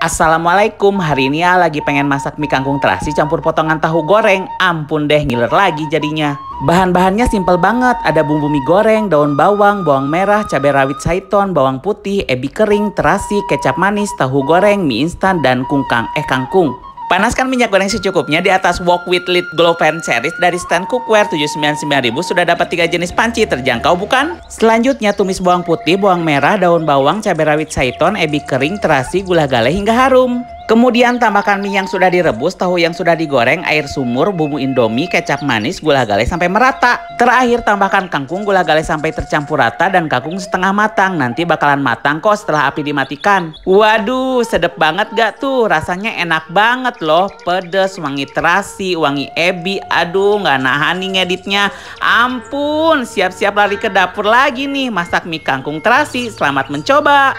Assalamualaikum, hari ini ya lagi pengen masak mie kangkung terasi campur potongan tahu goreng. Ampun deh, ngiler lagi jadinya. Bahan-bahannya simpel banget, ada bumbu mie goreng, daun bawang, bawang merah, cabai rawit saiton, bawang putih, ebi kering, terasi, kecap manis, tahu goreng, mie instan, dan kangkung. Panaskan minyak goreng secukupnya di atas wok with lid glow pan series dari stand cookware. 799.000 sudah dapat 3 jenis panci, terjangkau bukan? Selanjutnya tumis bawang putih, bawang merah, daun bawang, cabai rawit saiton, ebi kering, terasi, gula galih hingga harum. Kemudian tambahkan mie yang sudah direbus, tahu yang sudah digoreng, air sumur, bumbu indomie, kecap manis, gula galih sampai merata. Terakhir tambahkan kangkung, gula galih sampai tercampur rata, dan kangkung setengah matang. Nanti bakalan matang kok setelah api dimatikan. Waduh, sedep banget gak tuh? Rasanya enak banget loh. Pedes, wangi terasi, wangi ebi. Aduh, gak nahan nih ngeditnya. Ampun, siap-siap lari ke dapur lagi nih masak mie kangkung terasi. Selamat mencoba.